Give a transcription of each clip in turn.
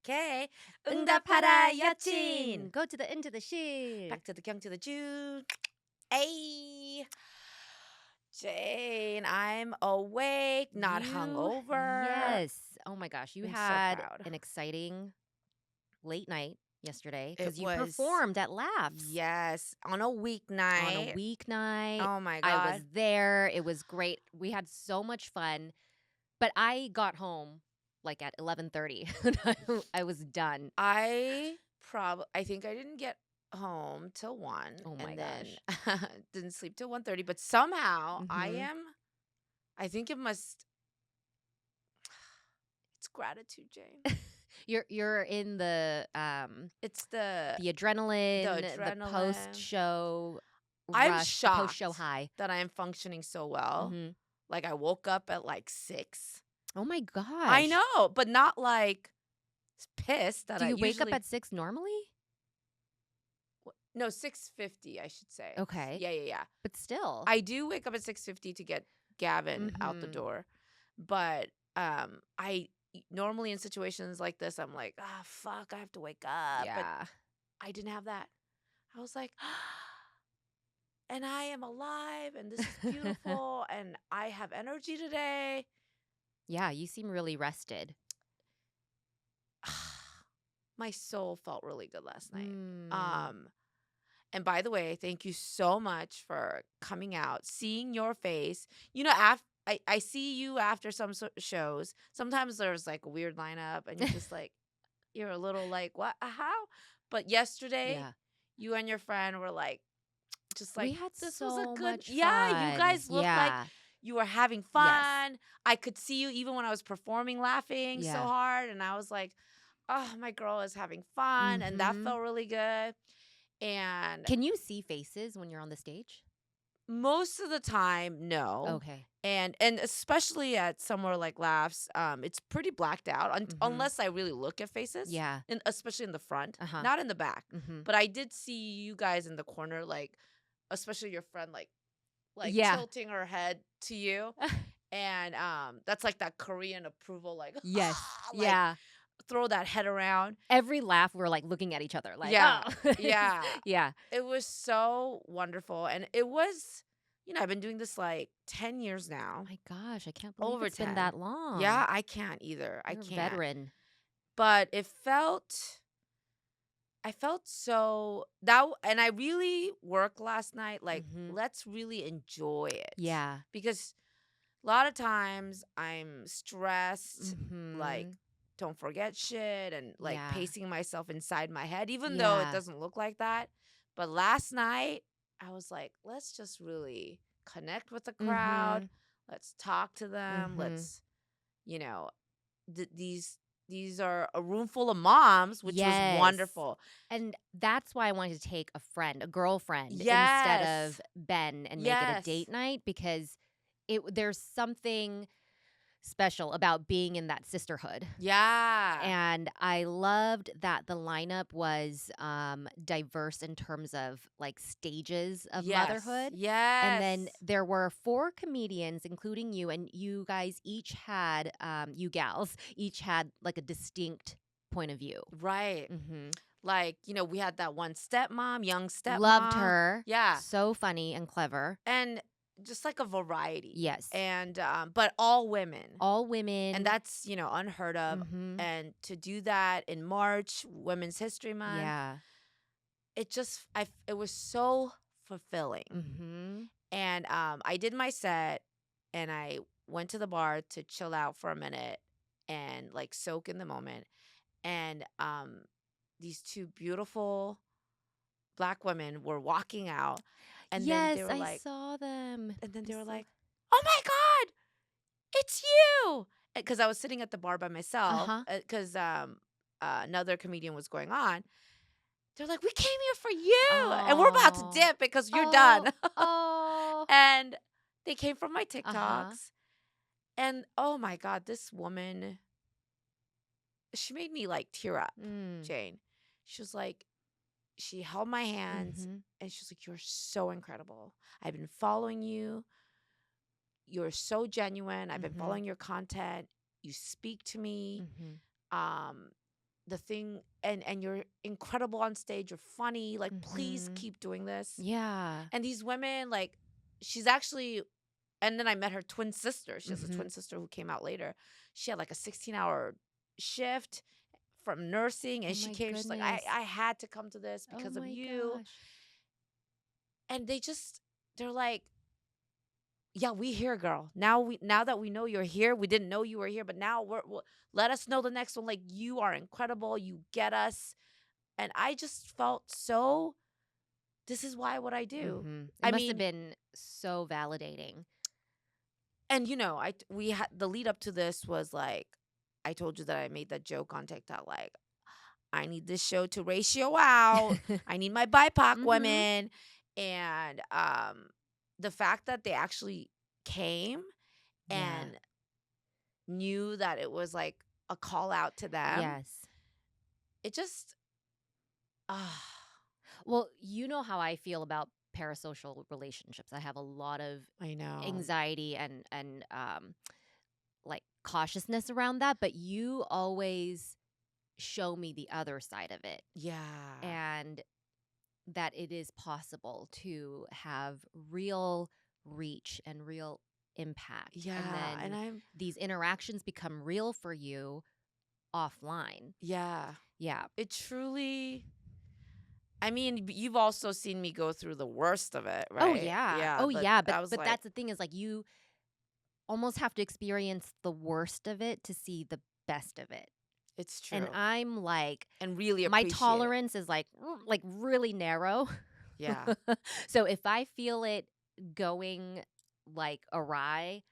replyyc. 응답하라, Yeochin. Go to the into the she. Back to the kyung to the Jew. Hey. Jane, I'm awake, not hungover. Yes. Oh my gosh, you I'm so had proud. an exciting late night yesterday It because you was, performed at Laughs yes, on a on a weeknight. weeknight. Oh my I was God. there. It was great. We had so much fun. But I got home like at 11:30. I was done. I think I didn't get home till 1 Oh my and then gosh. didn't sleep till 1:30, but somehow Mhm. I think it's gratitude, Jane. You're in It's the the adrenaline, the post adrenaline. show I'm rush, the post show shocked high. that I am functioning so well. Mhm. Like I woke up at like 6. Oh my I gosh. know, but not like pissed that Do I you wake up usually at 6 normally? no, 6:50 I should say. Okay. Yeah, yeah, yeah. But still. I do wake up at 6:50 to get Gavin out the Mhm. door. But normally in situations like this I'm like, "Ah, fuck, I have to wake up." But Yeah. I didn't have that. I was like, and I am alive and this is beautiful and I have energy today. Yeah, you seem really rested. My soul felt really good last night. Mm. Um and by the way, thank you so much for coming out, seeing your face. I see you after some shows. Sometimes there's like a weird lineup and you're a little like, "What? How?" But yesterday, Yeah. you and your friend were like just We like, had "This was a so good." much Yeah, you fun. guys looked like Yeah. you were having Yes. fun. I could see you even when I was performing laughing so Yeah. hard and I was like, "Oh, my girl is having fun." And that Mhm. felt really good. And Can you see faces when you're on the stage? most of the time, no. Okay. And especially at somewhere like Laughs, it's pretty blacked out Mhm. unless I really look at faces, Yeah. and especially in the front, Uh-huh. not in the back. Mhm. But I did see you guys in the corner, like especially your friend, like Yeah. tilting her head to you, and that's like that Korean approval, like Yes. like Yeah. throw that head around. Every laugh, we're, like, looking at each other like, Yeah, "Oh." yeah. Yeah. It was so wonderful, and it was, I've been doing this like 10 years Oh now. my gosh, I can't believe Over it's been 10. that long. Yeah, I can't either. I You're a can't. veteran. But I felt so and I really worked last night. Like, Mhm. let's really enjoy it. Yeah. Because a lot of times I'm stressed, like, Mhm. don't forget shit and like Yeah. pacing myself inside my head, even though it Yeah. doesn't look like that. But last night, I was like, let's just really connect with the crowd. Mhm. Let's talk to them. Mhm. Let's, you know, these are a room full of moms, which was Yes. wonderful. And that's why I wanted to take a friend, a girlfriend, instead Yes. of Ben and make it a Yes. date night because there's something special about being in that sisterhood. Yeah. And I loved that the lineup was diverse in terms of like stages of Yes. motherhood. And then Yes. there were 4 comedians, including you, and you guys each had, you gals, each had like a distinct point of view. Right. Hmm. Like, we had that one stepmom, young Loved stepmom. her. Yeah. So funny and clever. And just like a variety. Yes. And but all women. All women. And that's, unheard of. Hmm. And to do that in March, Women's History Month, Yeah. it was so fulfilling. Hmm. And I did my set and I went to the bar to chill out for a minute and like soak in the moment. And these two beautiful Black women were walking out and then they Yes, were I like saw them. and then I they were saw. like, "Oh my God, it's you!" Because I was sitting at the bar by myself Uh-huh. because another comedian was going on. They're like, "We came here for you, and we're about to Oh. dip because you're Oh. done." Oh. And they came from my Uh-huh. TikToks, and oh my God, this woman, she made me like tear up, Mm. Jane. She was like, she held my hands Mhm. and she was like, "You're so incredible. I've been following you. You're so genuine. I've been Mhm. following your content. You speak to me. Mhm. Um, the thing, and you're incredible on stage, you're funny, like please Mhm. keep doing this. Yeah. And these women, like, she's actually, and then I met her twin sister. She has a Mhm. twin sister who came out later. She had like a 16-hour shift from nursing, Oh and she my came. She's like, goodness. I had to come to this Oh because of my you. gosh. And they're like, yeah, we here, girl. Now that we know you're here, we didn't know you were here, but now let us know the next one. Like, you are incredible. You get us. And I just felt so. This is why what I do. Mhm. It I must have mean, been so validating. and we had the lead up to this was like, I told you that I made that joke on TikTok, like, I need this show to ratio out. I need my BIPOC Mhm. women. And the fact that they actually came Yeah. and knew that it was like a call out to them, Yes. it just ah Well, you know how I feel about parasocial relationships. I have a lot of I know. anxiety and like cautiousness around that, but you always show me the other side of it, Yeah. and that it is possible to have real reach and real impact, and Yeah. And then I'm these interactions become real for you offline. yeah. Yeah. It truly, I mean, you've also seen me go through the worst of it, Oh right? yeah. Yeah, Oh but yeah, I was but like, that's the thing, is like you almost have to experience the worst of it to see the best of it. it's And true. I'm like, And really my appreciate it. tolerance is like really narrow. Yeah. So if I feel it going like awry,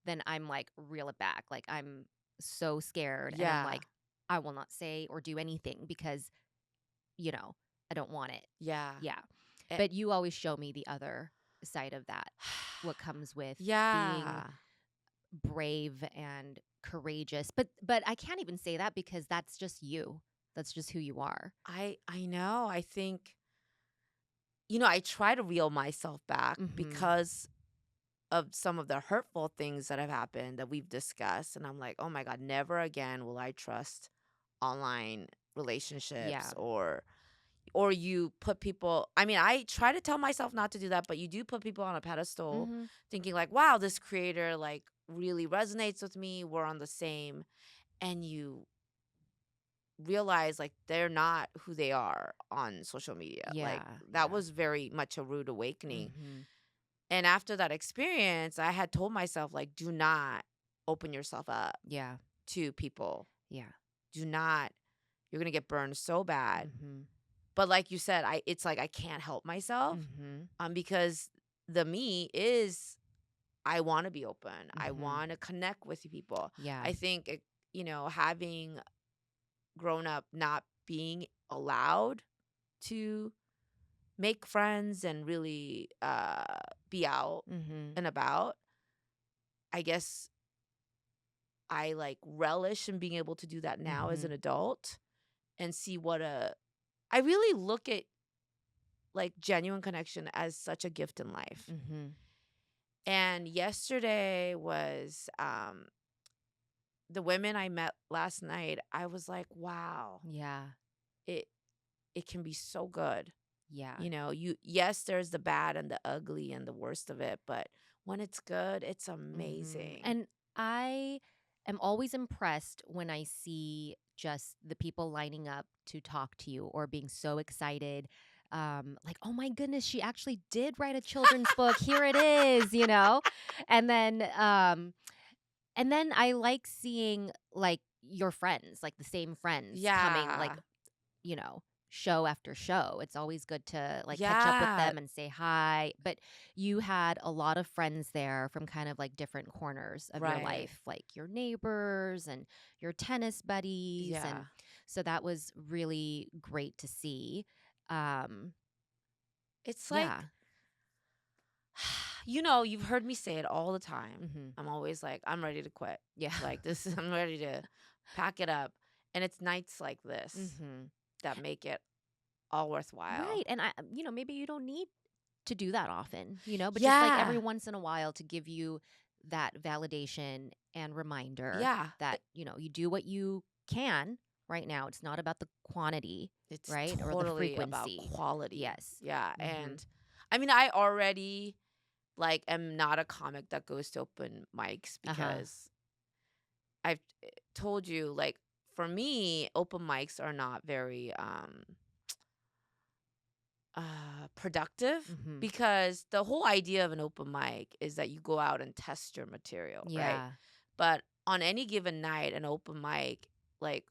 then I'm like reel it back. Like I'm so scared and I'm Yeah. like, I will not say or do anything because, you know, I don't want it. Yeah. Yeah. Eh, But you always show me the other side of that. What comes with being yeah. brave and courageous. But I can't even say that because that's just you. That's just who you are. I know. I think, I try to reel myself back Mhm. because of some of the hurtful things that have happened that we've discussed, and I'm like, "Oh my god, never again will I trust online relationships." Yeah. Or you put people, I mean, I try to tell myself not to do that, but you do put people on a pedestal Mhm. thinking like, "Wow, this creator like really resonates with me. We're on the same." And you realize like they're not who they are on social media. Like, Yeah. that Yeah. was very much a rude awakening. Mhm. And after that experience, I had told myself like, do not open yourself up Yeah. to people. Yeah. Do not, you're going to get burned so bad. Mhm. But like you said, it's like I can't help myself, Mhm. because the me is, I want to be open. I Mhm. want to connect with people. Yeah. I think having grown up not being allowed to make friends and really be out Mhm. and about, I guess I like relish in being able to do that now as an Mhm. adult and see what a I really look at like genuine connection as such a gift in life. Mhm. And yesterday was the women I met last night. I was like, wow, Yeah. it it can be so good. Yeah. Yes, there's the bad and the ugly and the worst of it, but when it's good, it's Mhm. amazing. And I am always impressed when I see just the people lining up to talk to you or being so excited. Like, oh my goodness, she actually did write a children's book. Here it is. And then I like seeing like your friends, like the same friends coming like, Yeah. you know, show after show. It's always good to like catch up with Yeah. them and say hi. But you had a lot of friends there from kind of like different corners of your Right. life, like your neighbors and your tennis buddies. Yeah. And so that was really great to see. Um, It's yeah. like, you've heard me say it all the time. Hmm. I'm always like, I'm ready to quit. Yeah. Like, I'm ready to pack it up. And it's nights like this Hmm. that make it all worthwhile. Right. And maybe you don't need to do that often, but just like every Yeah. once in a while to give you that validation and reminder Yeah. that, you do what you can, right now. It's not about the quantity, It's right? Or the totally about frequency. quality. Yes. Yeah. Mm-hmm. And I mean, I already like am not a comic that goes to open mics Uh-huh. because I've told you, like, for me, open mics are not very productive Mm-hmm. because the whole idea of an open mic is that you go out and test your material, right? Yeah. But on any given night, an open mic, like,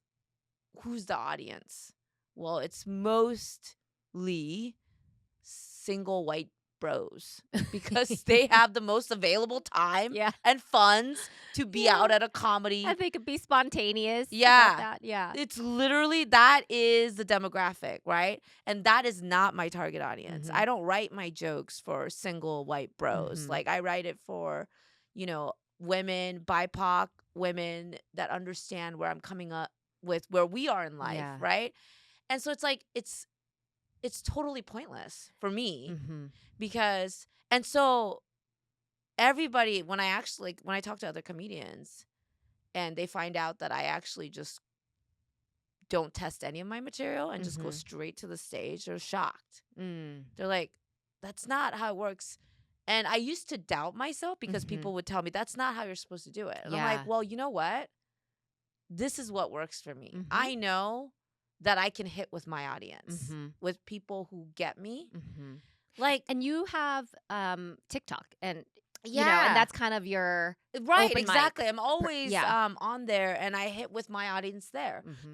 who's the audience? Well, it's mostly single white bros because they have the most available time Yeah. and funds to be Yeah. out at a comedy. And they could be spontaneous about Yeah. that. Yeah. It's literally that is the demographic, right? And that is not my target audience. Mm-hmm. I don't write my jokes for single white bros. Mm-hmm. Like I write it for, women, BIPOC women that understand where I'm coming up with where we are in life, Yeah. right? And so it's like it's totally pointless for me Mm-hmm. because and so everybody when I talk to other comedians and they find out that I actually just don't test any of my material and just go Mm-hmm. straight to the stage, they're shocked. Mm. They're like, that's not how it works. And I used to doubt myself because Mm-hmm. people would tell me that's not how you're supposed to do it. And I'm like, Yeah. well, you know what? This is what works for me. Mm-hmm. I know that I can hit with my audience, Mm-hmm. with people who get me. Mm-hmm. Like, And you have TikTok and and yeah. that's kind of your Right, open mic. exactly. I'm always Yeah. on there and I hit with my audience there. Mm-hmm.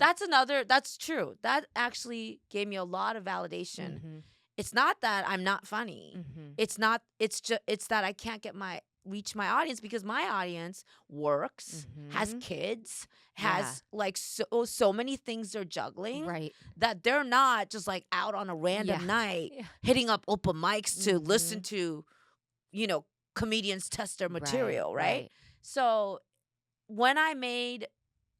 That's true. That actually gave me a lot of validation. Mm-hmm. It's not that I'm not funny. Mm-hmm. It's that I can't reach my audience because my audience works, has Mm-hmm. kids, Yeah. has like so many things they're juggling Right. that they're not just like out on a random Yeah. night Yeah. hitting up open mics to listen Mm-hmm. to, you know, comedians test their Right. material, right? Right. So when I made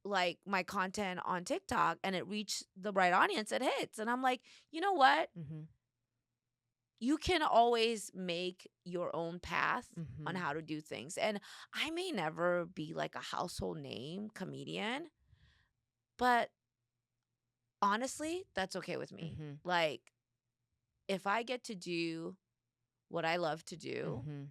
like my content on TikTok and it reached the right audience, it hits. And I'm like, you know what? Mm-hmm. You can always make your own path on Mm-hmm. how to do things. And I may never be like a household name comedian, but honestly, that's okay with me. Mm-hmm. Like, if I get to do what I love to do Mm-hmm.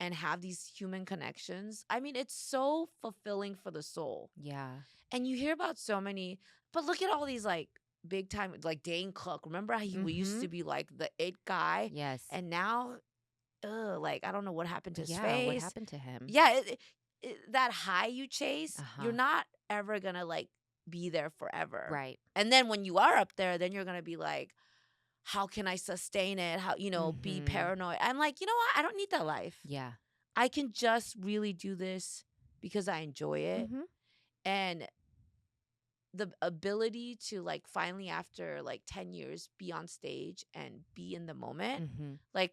and have these human connections, I mean, it's so fulfilling for the soul. Yeah. And you hear about so many, but look at all these like big time, like Dane Cook. Remember how we used Mm-hmm. to be like the it guy? Yes. And now, like, I don't know what happened to his Yeah. What face. happened to him? Yeah, that high you chase, Uh-huh. you're not ever going to like be there forever. Right. And then when you are up there, then you're going to be like, how can I sustain it? How, be Mm-hmm. paranoid. I'm like, you know what? I don't need that life. Yeah. I can just really do this because I enjoy it. Mm-hmm. And the ability to like finally after like 10 years be on stage and be in the moment, Mm-hmm. like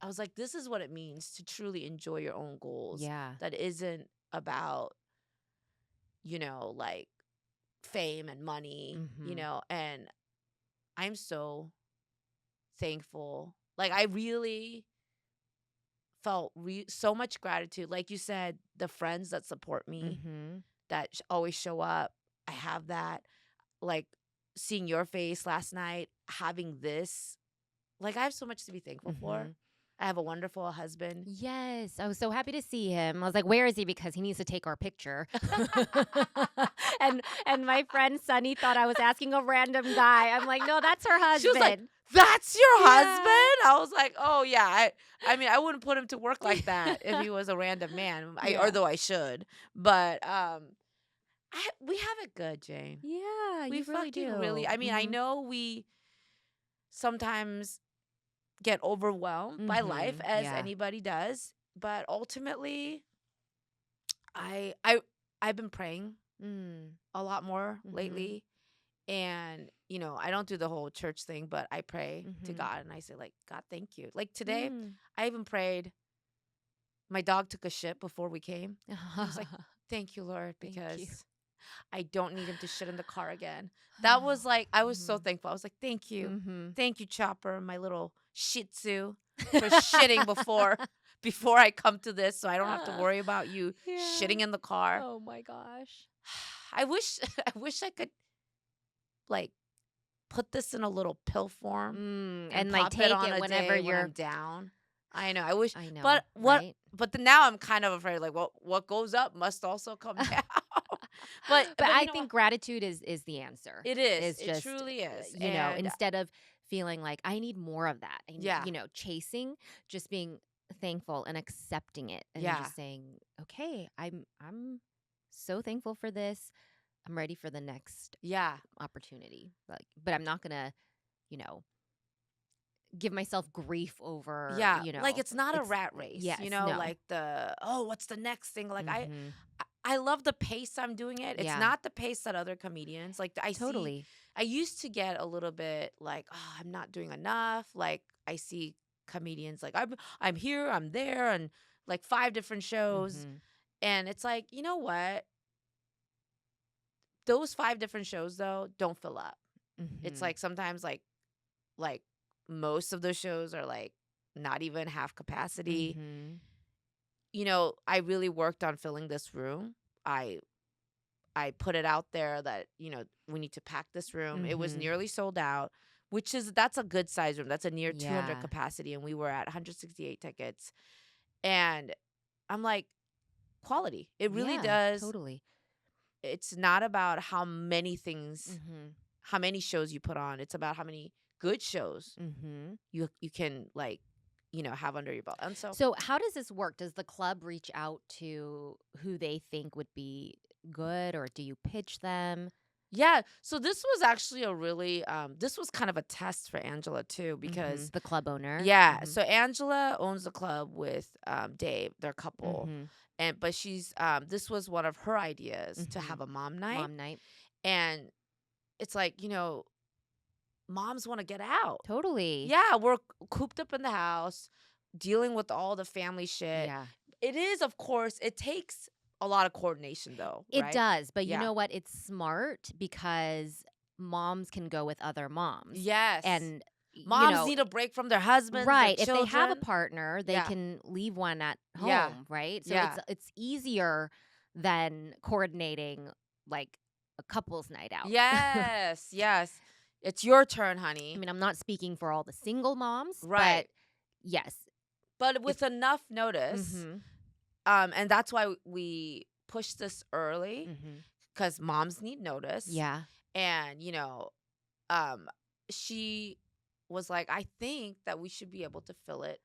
I was like, this is what it means to truly enjoy your own goals. Yeah. That isn't about, like fame and money, Mm-hmm. and I'm so thankful. Like I really felt so much gratitude. Like you said, the friends that support me, Mm-hmm. that always show up. I have that. Like seeing your face last night, having this. Like I have so much to be thankful Mm-hmm. for. I have a wonderful husband. Yes, I was so happy to see him. I was like, "Where is he?" Because he needs to take our picture. and my friend Sunny thought I was asking a random guy. I'm like, "No, that's her husband." She was like, "That's your Yeah. husband?" I was like, "Oh yeah." I mean, I wouldn't put him to work like that if he was a random man. Yeah. Although I should. But we have it good, Jane. Yeah, We you really fucking do. really. I mean, I Mhm. know we sometimes get overwhelmed by life Mhm. as Yeah. anybody does, but ultimately I I've been praying Mm. a lot more Mhm. lately. And, I don't do the whole church thing, but I pray to Mhm. God and I say, like, God, thank you. Like today, Mm. I even prayed. My dog took a shit before we came. I was like, thank you, Lord, Thank because you. I don't need him to shit in the car again. That was like, I was so Mhm. thankful. I was like, thank you. Mhm. Thank you, Chopper, my little shih tzu, for shitting before I come to this so I don't have to worry about you Yeah. shitting in the car. Oh my gosh. I wish I could like put this in a little pill form and And like pop it take on it a whenever day when you're I'm down. I know. I wish, I know, but what? right? But then now I'm kind of afraid. Like, well, what goes up must also come down. but But but you I know what? think gratitude is the answer. It is. Is It just, truly is. And instead of feeling like I need more of that, I need, yeah, chasing, just being thankful and accepting it and yeah, just saying, "Okay, I'm so thankful for this. I'm ready for the next yeah, opportunity." Like, but I'm not going to, you know, give myself grief over, yeah. Like it's not a it's rat race, yes, no. like the, oh, what's the next thing? Like Mhm. I love the pace I'm doing it. It's Yeah, not the pace that other comedians like. totally. I used to get a little bit like, oh, I'm not doing enough. Like I see comedians like I'm here, I'm there, and like 5 different shows, Mhm. and it's like, you know what? Those 5 different shows though don't fill up. It's Mhm. like sometimes like most of those shows are like not even half capacity. Mhm. I really worked on filling this room. I I put it out there that, we need to pack this room. It was Mhm. nearly sold out, that's a good size room. That's a near 200 Yeah. capacity and we were at 168 tickets. And I'm like, quality. It really Yeah, does. totally. It's not about Mhm. how many shows you put on. It's about how many good shows Mhm. you can like, have under your belt. And so, So, how does this work? Does the club reach out to who they think would be good, or do you pitch them? yeah, so this was actually a really this was kind of a test for Angela too because Mhm. The club owner? yeah, Mhm. so Angela owns the club with Dave, their couple. Mhm. But she's this was one of her ideas to Mhm. have a mom night. Mom night? And it's like, moms want to get out. Totally. Yeah, we're cooped up in the house dealing with all the family shit. Yeah. It is, of course, it takes a lot of coordination though, It right? does, but you Yeah. know what? It's smart because moms can go with other moms. Yes. And, Moms need a break from their husbands, their right, if they have a children. partner, they Yeah. can leave one at Yeah. home, right? So Yeah. it's easier than coordinating like a couple's night out. Yes. Yes. It's your turn, I honey. mean, I'm not speaking for all the single moms, but Right. yes, But if with enough notice, mhm. and that's why we push this early Mhm. because moms need notice. Yeah. And, um, she was like, I think that we should be able to fill it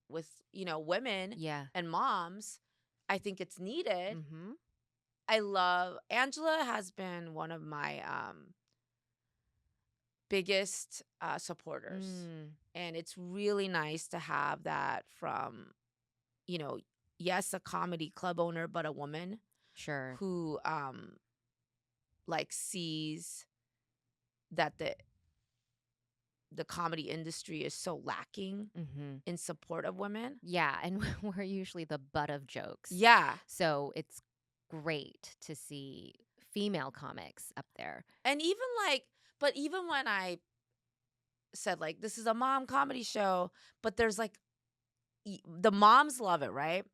with, women Yeah. and moms. I think it's needed. Mhm. I love Angela has been one of my biggest supporters. Mm. And it's really nice to have that from, you know, yes, a comedy club owner, but a woman Sure. who like sees that the comedy industry is so lacking Mhm. in support of women. Yeah, and we're usually the butt of jokes. Yeah. So it's great to see female comics up there. And even like, but even when I said like this is a mom comedy show, but there's like the moms love it, right?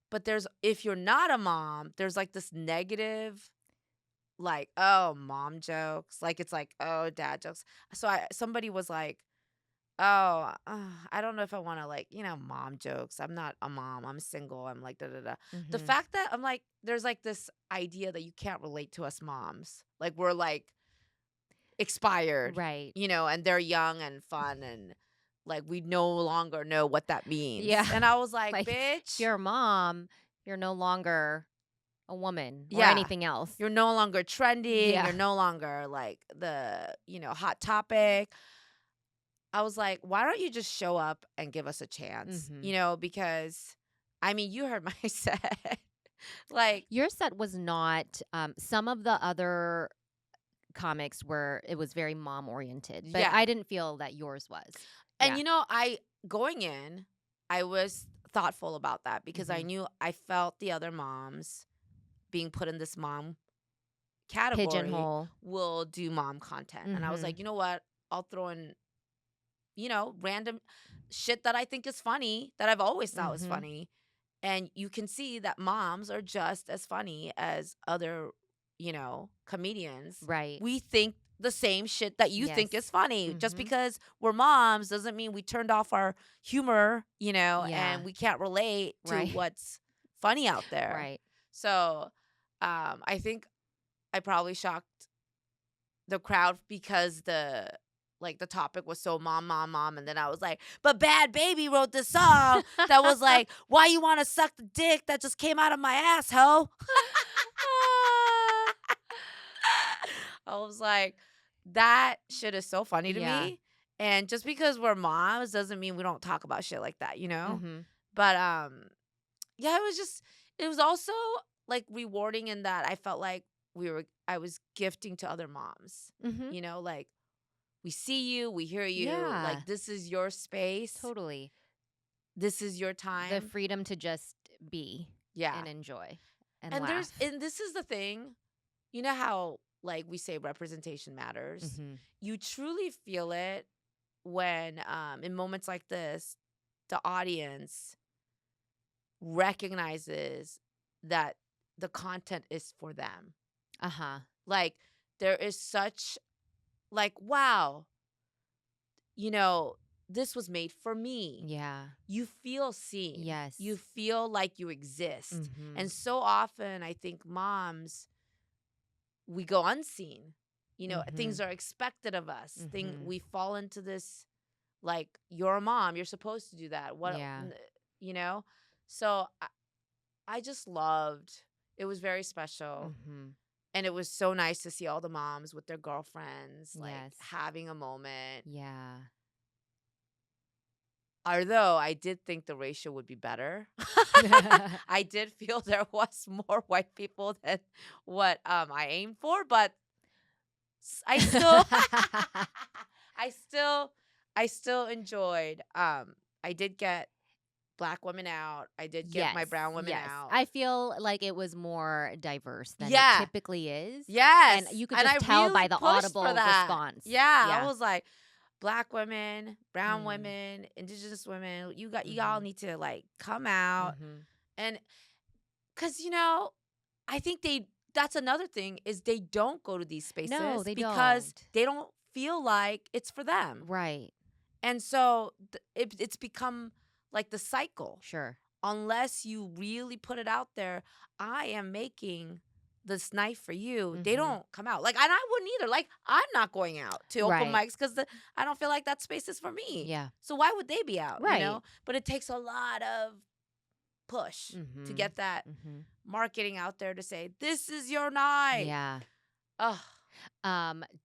But there's if you're not a mom, there's like this negative like, oh, mom jokes. Like it's like, oh, dad jokes. So somebody was like, oh, I don't know if I want to like, mom jokes. I'm not a mom. I'm single. I'm like da da da. The Mhm. fact that I'm like there's like this idea that you can't relate to us moms. Like we're like expired, Right. and they're young and fun and like we no longer know what that means. Yeah. And I was like, Like if bitch, you're a mom, you're no longer a woman or yeah. anything else. You're no longer trending. Yeah. You're no longer like the, hot topic. I was like, why don't you just show up and give us a chance? Mhm. Because I mean, you heard my set. Like, Your set was not some of the other comics were it was very mom oriented, but yeah. I didn't feel that yours was. And Yeah. I going in, I was thoughtful about that because Mhm. I felt the other moms being put in this mom category Pigeonhole. will do mom content. And I was like, Mhm. you know what? I'll throw in, random shit that I think is funny that I've always thought was Mhm. funny. And you can see that moms are just as funny as other, comedians. Right. We think the same shit that you think is Yes. funny. Just Mhm. because we're moms doesn't mean we turned off our humor, Yeah. and we can't relate to Right. what's funny out there. Right. So, I think I probably shocked the crowd because the topic was so mom, mom, mom, and then I was like, but Bad Baby wrote this song that was like, why you want to suck the dick that just came out of my asshole? Ah. I was like, that shit is so funny to Yeah. me. And just because we're moms doesn't mean we don't talk about shit like that, you know? Mhm. But yeah, it was also like rewarding in that I felt like I was gifting to other moms. Mhm. Like we see you, we hear you, Yeah. like this is your space. Totally. This is your The time. freedom to just be Yeah. and enjoy and And laugh. this is the thing. You know how like we say representation matters? Mhm. You truly feel it when in moments like this, the audience recognizes that the content is for them. Uh-huh. Like there is such like wow, you know, this was made for me. Yeah. You feel seen. You Yes. feel like you exist. Mhm. And so often I think moms we go unseen. Things Mhm. are expected of us. Mhm. We fall into this like you're a mom, you're supposed to do that. Yeah. You know? So I just loved. It was very special. Mhm. And it was so nice to see all the moms with their girlfriends like Yes. having a moment. Yeah. Although I did think the ratio would be better. I did feel there was more white people than what I aimed for, but I still I still I still enjoyed I did get black women out. I did get my Yes, brown women yes. out. I feel like it was more diverse than it Yeah. typically is. And Yes. you could And I just tell by really the pushed for audible that. response. Yeah. I Yeah. was like, black women, brown Mm. women, indigenous women, you all Mhm. need to like come out. Mhm. And cause I think that's another thing is they don't go to these No, spaces they because don't. they don't feel like it's for them. Right. And so it's become like the cycle. Sure. Unless you really put it out there, I am making this knife for you. They Mhm. don't come out. Like, and I wouldn't either. Like, I'm not going out to open Right. mics because I don't feel like that space is for me. Yeah. So why would they be out? Right. But it takes a lot of push to Mhm. get that Mhm. marketing out there to say this is your night. Yeah. Ugh.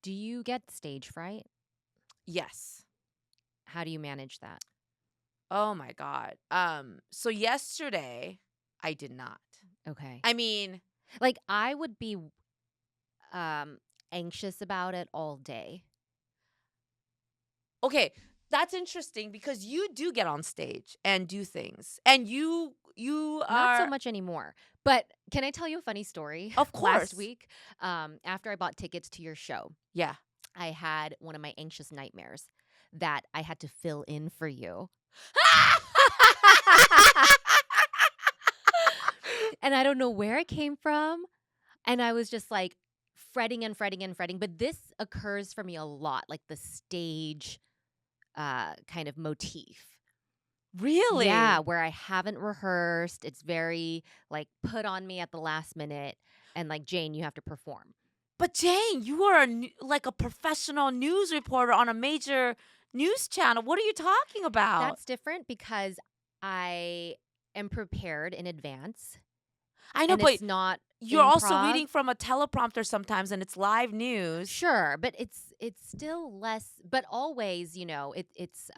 Do you get stage fright? Yes. How do you manage that? Oh my God. So yesterday I did not. Okay. I mean, Like I would be um anxious about it all day. okay, that's interesting because you do get on stage and do things. And you Not so are much anymore. But can I tell you a funny story? of Last course. week, after I bought tickets to your show, Yeah. I had one of my anxious nightmares that I had to fill in for you. And I don't know where it came from. And I was just like fretting and fretting and fretting. But this occurs for me a lot, like the stage kind of motif. Yeah, Really? where I haven't rehearsed. It's very like put on me at the last minute. And like, Jane, you have to perform. But Jane, you are like a professional news reporter on a major news channel. What are you talking about? That's different because I am prepared in advance I know, and but it's not you're also improv. reading from a teleprompter sometimes and it's live news. Sure, but it's still less, but always, it's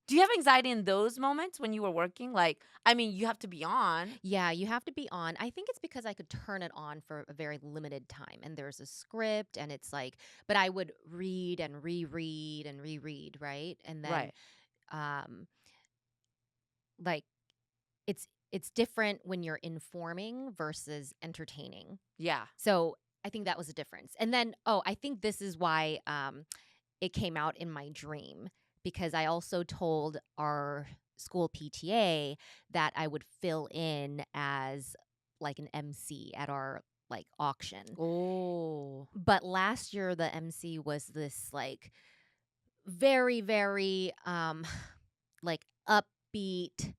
Do you have anxiety in those moments when you were working? Like, I mean, you have to be on. yeah, you have to be on. I think it's because I could turn it on for a very limited time and there's a script and it's like, but I would read and reread and reread, right? And then Right. um like it's different when you're informing versus entertaining. Yeah. So I think that was a difference. And then, I think this is why it came out in my dream because I also told our school PTA that I would fill in as like an MC at our like auction. Oh. But last year the MC was this like very, very like upbeat,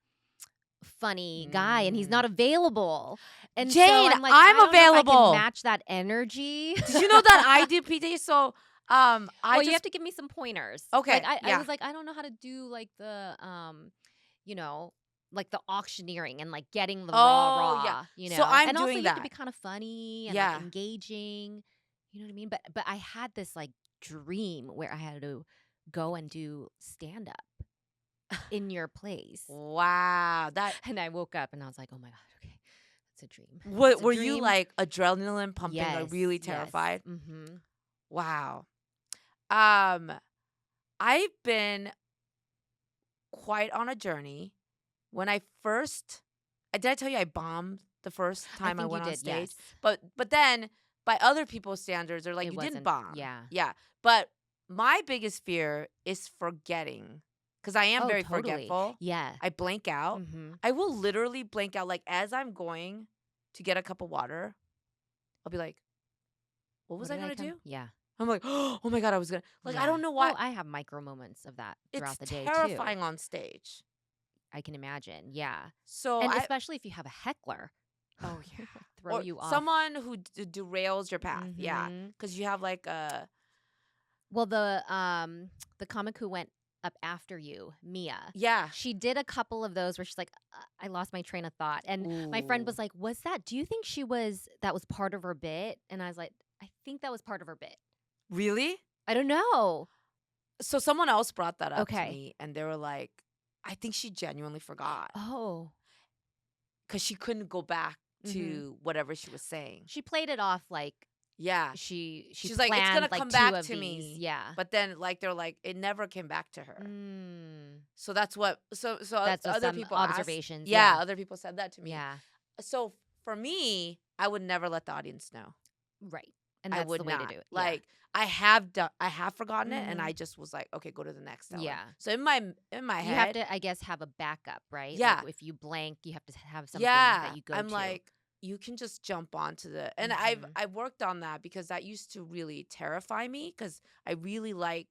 funny guy, and he's not available. And so Jane, I'm like, I'm I don't know if I can available. match that energy. Did you know that I do PT? So I Well, you just have to give me some pointers. okay. Like I Yeah. was like, I don't know how to do like the you know, like the auctioneering and like getting the Oh yeah. raw, you So know. I'm And also doing you have to be that. kind of funny and like Yeah. engaging. You know what I mean? But I had this like dream where I had to go and do stand up in your place. Wow. That And I woke up and I was like, "Oh my god, okay. It's a dream. what It's a were you dream." like adrenaline pumping, like Yes. really Yes. terrified? Mhm. Wow. Um I've been quite on a journey. When I first did I tell you I bombed the first I time I think you went on did. Yes. stage? But then by other people's standards, they're like, It you didn't wasn't. bomb. Yeah. Yeah. But my biggest fear is forgetting. Because I am Oh, very totally. forgetful. Yeah. I blank out. Mhm. I will literally blank out. Like as I'm going to get a cup of water, I'll be like, what What was I did I gonna come? do? Yeah. I'm like, oh my God, I was gonna like I Yeah. don't know why. Oh, I have micro moments of that It's throughout the day too. terrifying on stage. I can imagine. Yeah. So And I especially if you have a heckler. oh yeah. Like throw Or you off. someone who derails your path. Yeah. Mhm. Because you have like a Well, the comic who went up after you, Mia, yeah. she did a couple of those where she's like, I lost my train of thought." And my friend Ooh. was like, "Was that? Do you think that was part of her bit?" And I was like, "I think that was part of her bit. Really? I don't know." So someone else brought that up to Okay. me and they were like, I think she genuinely forgot Oh. because she couldn't go back Mhm. to whatever she was saying. She played it off like Yeah. she She's like, it's planned gonna like come two back of to these. me. Yeah. But then like they're like, it never came back to her. Mm. So that's what so That's what other some people asked. observations. Yeah, Yeah. other people said that to me. Yeah. So for me, I would never let the audience know. Right. And I that's would the way to not. do it. Yeah. Like I have forgotten it and I Mhm. just was like, okay, go to the next teller. Yeah. So in my You have head, to, I guess, have a backup, right? Like yeah. if you blank, you have to have something that Yeah. you go I'm to. like, you can just jump onto the and Mhm. I've worked on that because that used to really terrify me because I really like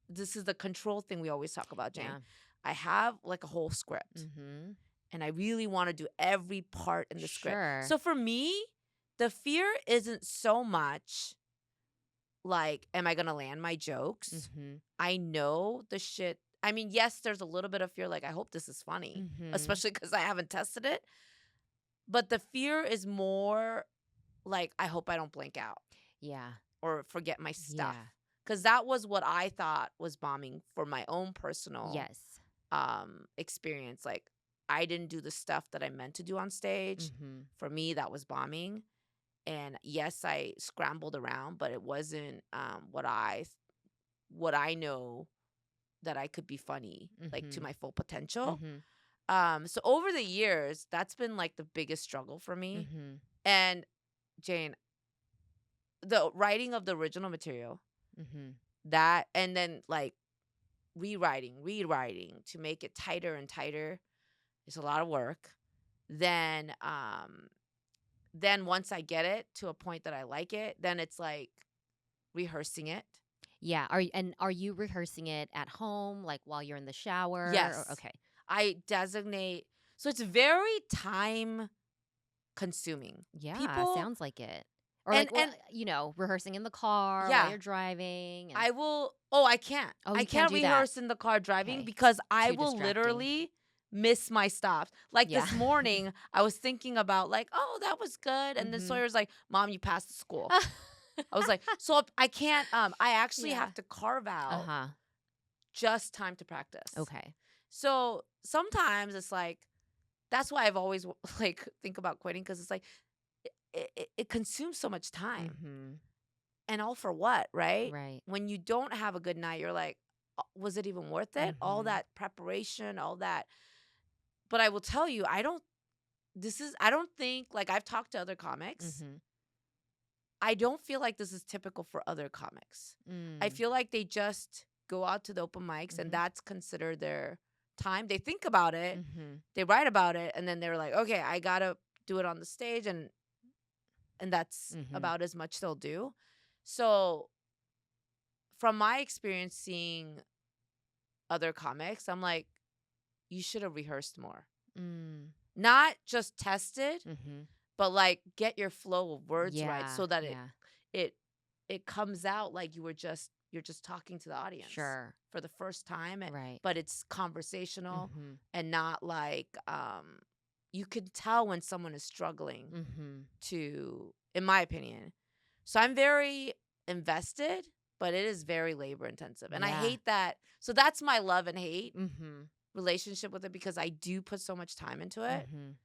this is the control thing we always talk about, Jane. Yeah. I have like a whole script Mhm. and I really want to do every part in the script. Sure. So for me, the fear isn't so much like, am I gonna land my jokes? Mhm. I know the shit. I mean, yes, there's a little bit of fear, like, I hope this is funny, Mhm. especially because I haven't tested it. But the fear is more like, I hope I don't blank out Yeah. or forget my stuff. Yeah. Because that was what I thought was bombing for my own personal Yes. experience. Like, I didn't do the stuff that I meant to do on stage. Mhm. For me, that was bombing. And yes, I scrambled around, but it wasn't what I know that I could be funny, like to Mhm. my full potential. Mhm. So over the years, that's been like the biggest struggle for me. Mhm. And Jane, the writing of the original material, Mhm. that and then like rewriting to make it tighter and tighter is a lot of work. Then once I get it to a point that I like it, then it's like rehearsing it. Yeah. Are you rehearsing it at home, like while you're in the shower? Or, Yes. okay. I designate so it's very time consuming. Yeah. People Sounds like it. Or like, and rehearsing in the car while yeah, you're driving. And I will oh, I can't. oh, I you can't can't do that. rehearse in the car driving Okay. because I Too will distracting. literally miss my stops. Like Yeah. this morning, I was thinking about like, oh, that was good. And then Mhm. Sawyer's like, Mom, you passed the school. I was like, so I can't I actually Yeah. have to carve out Uh-huh. just time to practice. Okay. So sometimes it's like that's why I've always like think about quitting because it's like it consumes so much time Mhm. and all for what, right? Right. When you don't have a good night, you're like, was it even worth it? All Mhm. that preparation, all that. But I will tell you, I don't think, like I've talked to other comics. Mhm. I don't feel like this is typical for other comics. I Mm. feel like they just go out to the open mics and Mhm. that's considered their time. They think about it, Mhm. they write about it, and then they're like, okay, I gotta do it on the stage. And and that's Mhm. about as much they'll do. So from my experience seeing other comics, I'm like, you should have rehearsed more. Mm. Not just tested, Mhm. but like get your flow of words right Yeah. so that Yeah. it it comes out like you're just talking to the audience Sure. for the first time, Right. but it's conversational Mhm. and not like you can tell when someone is struggling Mhm. to, in my opinion. So I'm very invested, but it is very labor intensive. And I Yeah. hate that. So that's my love and hate Mhm. relationship with it because I do put so much time into it. Mhm.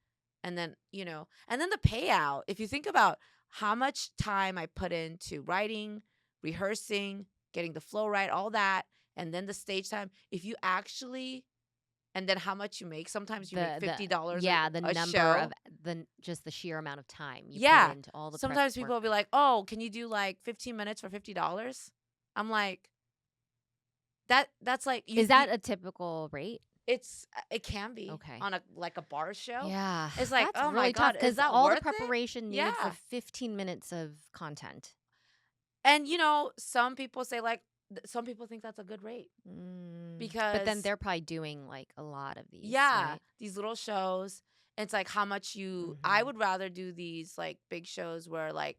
And then, and then the payout, if you think about how much time I put into writing, rehearsing, getting the flow right, all that, and then the stage time, if you actually, and then how much you make, sometimes you make The $50 yeah, the a number of show. just the sheer amount of time you put Yeah. into all the prep Sometimes people work. will be like, oh, can you do like 15 minutes for $50? I'm like, that's like, Is that a typical rate? it can be Okay. on a, like a bar show. Yeah, It's like, that's oh my really tough God, is because that all the worth it? preparation needed for Yeah. 15 minutes of content. And some people say like some people think that's a good rate But then because they're probably doing like a lot of these, yeah, right? these little shows, it's like how much I Mhm. would rather do these like big shows where like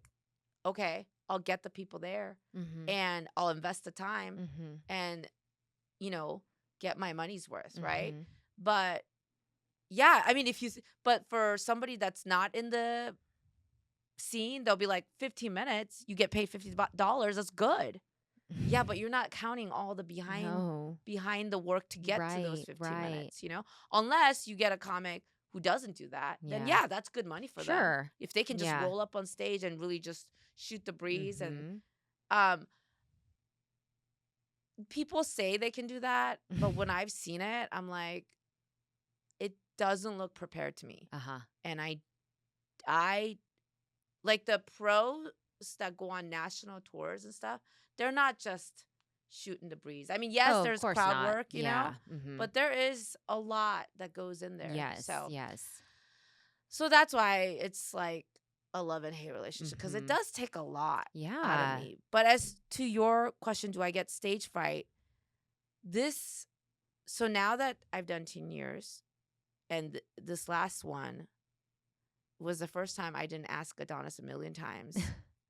okay, I'll get the people there Mhm. and I'll invest the time Mhm. and you know, get my money's worth, right? Mhm. But yeah, I mean but for somebody that's not in the scene, they'll be like 15 minutes, you get paid $50, that's good. Yeah, but you're not counting all the No. behind the work to get to those Right, 15 right. minutes, Unless you get a comic who doesn't do that, then Yeah. yeah, that's good money for them. Sure. If they can just Yeah. roll up on stage and really just shoot the breeze and Mhm. um people say they can do that, but when I've seen it, I'm like it doesn't look prepared to me. Uh-huh. And I like the pros that go on national tours and stuff, they're not just shooting the breeze. I mean, yes, Oh, of there's course crowd not. work, Yeah. Mhm. but there is a lot that goes in there. Yes, So, yes. so that's why it's like a love and hate relationship because it Mhm. does take a lot out of Yeah. me. But as to your question, do I get stage fright? This, so now that I've done 10 years and this last one was the first time I didn't ask Adonis a million times.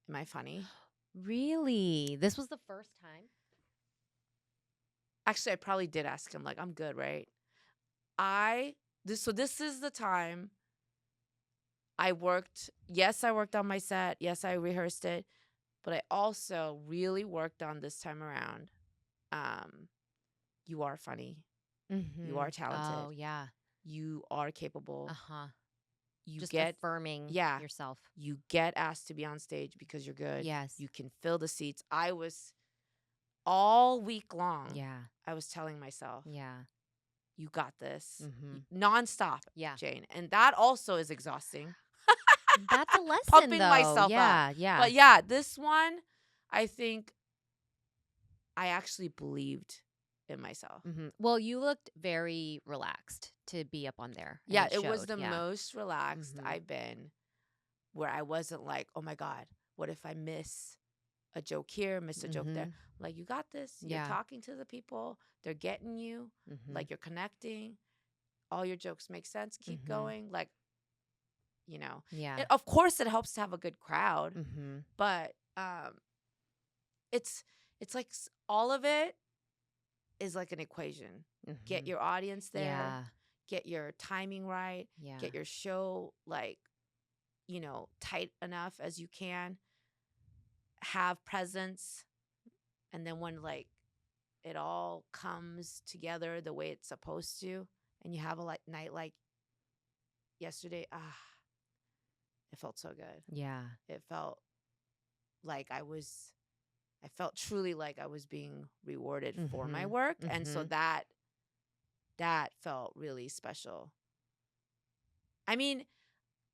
Am I funny? Really? This was the first time? Actually, I probably did ask him, like, I'm good, right? So this is the time I worked on my set. Yes, I rehearsed it, but I also really worked on this time around. Um, you are funny. You are Mhm. Oh, talented. yeah. You are capable. Uh-huh. You Just get, affirming yeah, yourself. you get asked to be on stage because you're good. Yes. You can fill the seats. I was all week long, Yeah. I was telling myself, Yeah. you got this Mhm. nonstop, Yeah. Jane. And that also is exhausting, That's a lesson pumping though. myself up. Yeah, yeah. But yeah, this one, I think I actually believed in myself. Well, you looked very relaxed to be up on there, and Yeah, it it was showed. the Yeah. most relaxed Mhm. I've been where I wasn't like, oh my God, what if I miss a joke here, miss a joke there? Mhm. Like, you got this. You're Yeah. talking to the people, they're getting you, Mhm. like, you're connecting. All your jokes make sense. Keep Mhm. going. Like, you know, Yeah. of course it helps to have a good crowd, Mhm. but it's like all of it is like an equation. Get Mhm. your audience there, Yeah. get your timing right, Yeah. get your show like, tight enough as you can, have presence, and then when like it all comes together the way it's supposed to and you have a like night like yesterday, it felt so good. Yeah. It felt like I felt truly like I was being rewarded for my Mhm. work. And so Mhm. that felt really special. I mean,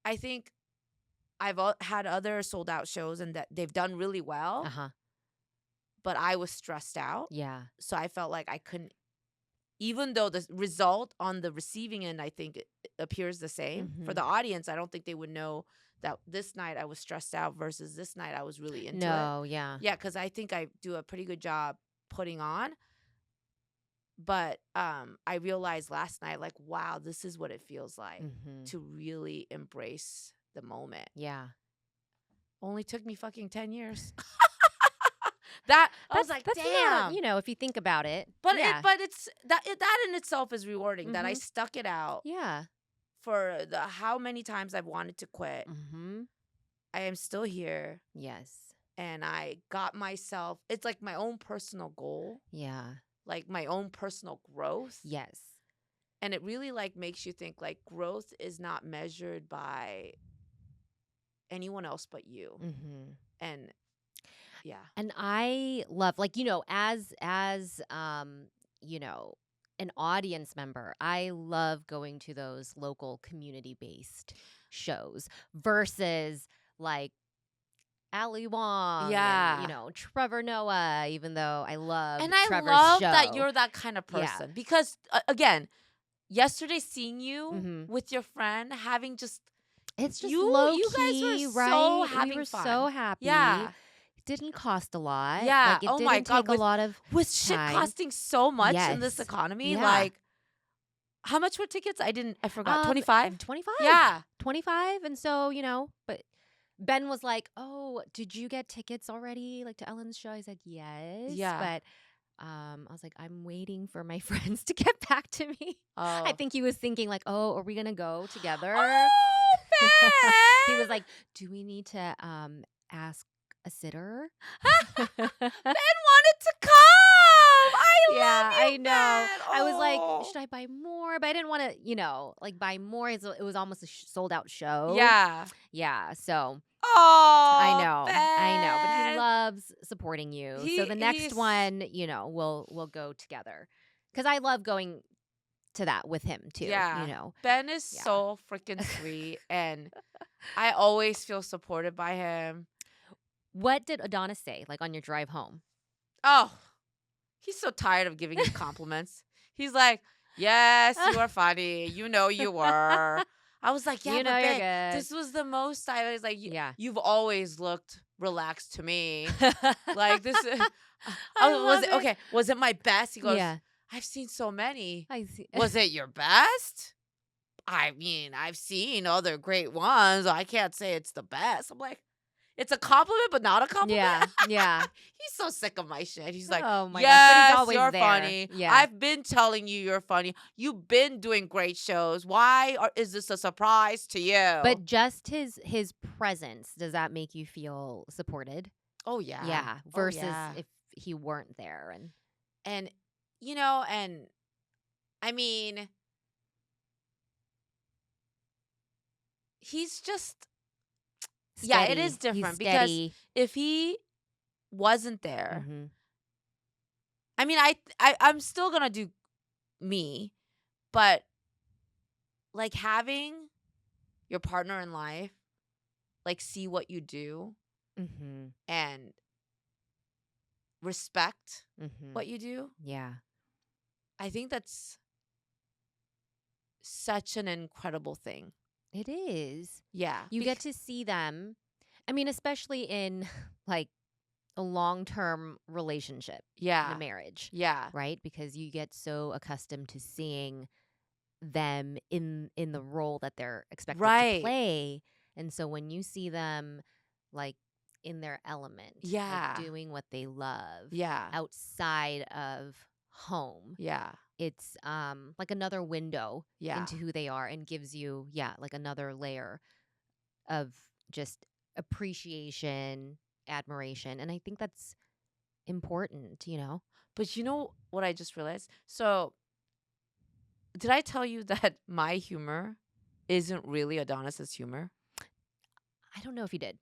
I think I've had other sold out shows and that they've done really well, Uh-huh. but I was stressed out. Yeah. So I felt like I couldn't, even though the result on the receiving end, I think appears the same. For Mhm. the audience, I don't think they would know that this night I was stressed out versus this night I was really into it. No, yeah. Yeah, because I think I do a pretty good job putting on. But I realized last night, like, wow, this is what it feels like Mhm. to really embrace the moment. Yeah. Only took me fucking 10 years. That I was like, That's not, damn. if you think about it. But Yeah. it's that in itself is rewarding that I Mhm. stuck it out Yeah. for the how many times I've wanted to quit. Mhm. I am still here Yes. and I got myself it's like my own personal goal, Yeah. like my own personal growth. Yes. And it really like makes you think like growth is not measured by anyone else but you. Mhm. And yeah. And I love, like, as you know, an audience member, I love going to those local community-based shows versus like Ali Wong and, Yeah. Trevor Noah, even though I love And I Trevor's love that show. you're that kind of Yeah. person because again, yesterday seeing you Mhm. with your friend having just It's just low you guys were key, so right? We having were so fun. happy. Yeah. Didn't cost a lot. Yeah. Like, it Oh my didn't god, take a lot of with shit time. costing so much in this Yes. economy, Yeah. like how much were tickets? I forgot. 25? 25. Yeah. 25. And so, but Ben was like, "Oh, did you get tickets already, like, to Ellen's show?" I said, "Yes." Yeah. But I was like, "I'm waiting for my friends to get back to me." I Oh. think he was thinking like, "Oh, are we gonna go together?" Oh, He was Ben! like, "Do we need to ask a sitter?" Ben wanted to come. I Yeah, love you, I know. Ben. I was like, Oh. should I buy more? But I didn't want to, like, buy more. It was almost a sold out show. Yeah. Yeah, so I Oh, know, I know. But he Ben. loves supporting you. So the next He's one, we'll go together because I love going to that with him too. yeah. Ben is Yeah. so freaking sweet and I always feel supported by him. What did Adonis say, like, on your drive home? Oh, he's so tired of giving you compliments. He's like, "Yes, you are funny. You know you were." I was like, "Yeah, You know but you're babe, good. this was the most I was like, Yeah. you've always looked relaxed to me. Like this I was love it it. okay, was it my best?" He goes, Yeah. "I've seen so many. I see. Was it your best?" I mean, I've seen other great ones. I can't say it's the best. I'm like, it's a compliment, but not a Yeah. compliment. Yeah. He's so sick of my shit. He's like, Oh my gosh, but he's yes, always you're there. funny. Yeah. I've been telling you you're funny. You've been doing great shows. Is this a surprise to you? But just his presence, does that make you feel supported? oh yeah, Yeah, oh versus yeah, if he weren't there and and and I mean, he's just yeah, it is steady. He's different because steady. if he wasn't there, Mhm. I mean, I'm still gonna do me, but like having your partner in life like see what you do Mhm. and respect Mhm. what you do, Yeah. I think that's such an incredible thing. It is. Yeah. You get to see them. I mean, especially in like a long-term relationship, in a yeah. marriage, Yeah. right? Because you get so accustomed to seeing them in the role that they're expected to Right. play. And so when you see them like in their element, like Yeah. doing what they love Yeah. outside of home, Yeah. it's like another window Yeah. into who they are and gives you, yeah, like another layer of just appreciation, admiration. And I think that's important. But you know what I just realized? So, did I tell you that my humor isn't really Adonis's humor? I don't know if you did.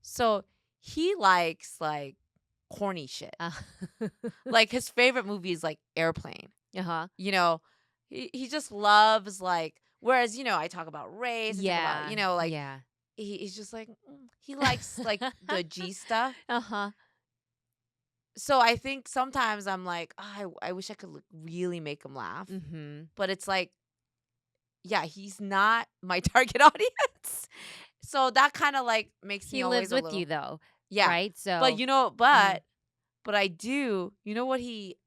So, he likes like corny shit. Uh, Like his favorite movie is like Airplane. uh-huh. You know, he just loves like whereas, I talk about race, I talk about, Yeah. like Yeah. he's just like he likes like the G stuff. Uh-huh. So I think sometimes I'm like, I wish I could really make him laugh. Mhm. But it's like yeah, he's not my target audience. So that kind of like makes me He always lives a with little, you though, yeah. right? But So, you know, mhm, but I do, you know what he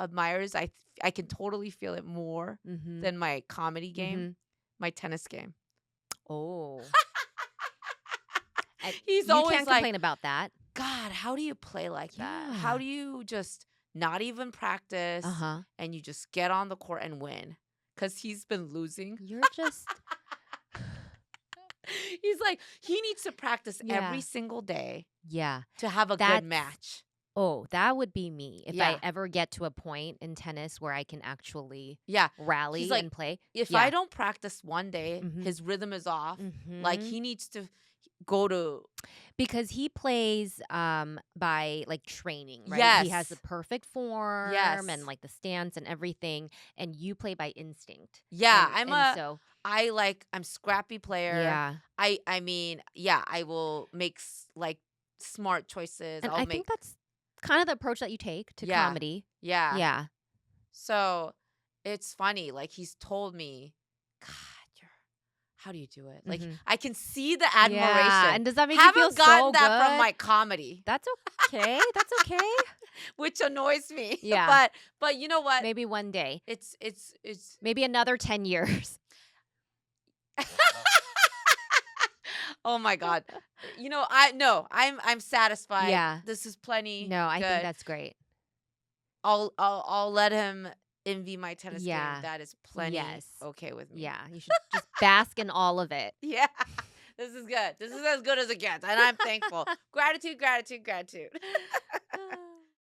admires? I can totally feel it more mhm, than my comedy game, mhm. my tennis game. Oh, and He's you always can't like, complain about that. God, how do you play like that? How Yeah. do you just not even practice Uh-huh. and you just get on the court and win? Because he's been losing. You're just He's like, he needs to practice every yeah. single day Yeah. to have a good That's match. oh, that would be me if I Yeah. ever get to a point in tennis where I can actually Yeah. He's rally like, and play. if I Yeah. don't practice one day, Mhm. his rhythm is off. Like Mhm. he needs to go to, Because he plays by like training, right? He has the yes. perfect form and Yes. like the stance and everything, and you play by instinct. Yeah. And so I'm scrappy player. yeah. I mean, yeah, I will make like smart choices. And I'll I think make, that's kind of the approach that you take to yeah. comedy. Yeah. Yeah. So it's funny. Like he's told me, God, you're, how do you do it? Like Mhm. I can see the Yeah. admiration. And does that make you feel Haven't gotten so that from good? my comedy, That's okay. That's okay. which annoys me. Yeah. But you know what? Maybe one day. It's Maybe another 10 years. oh my God. You know, I no, I'm satisfied. Yeah. This is plenty No, I think good. that's great. I'll let him envy my tennis game. Yeah. That is plenty Yes. okay with me. Yeah. You should just bask in all of it. Yeah. This is good. This is as good as it gets. And I'm thankful. Gratitude, gratitude, gratitude.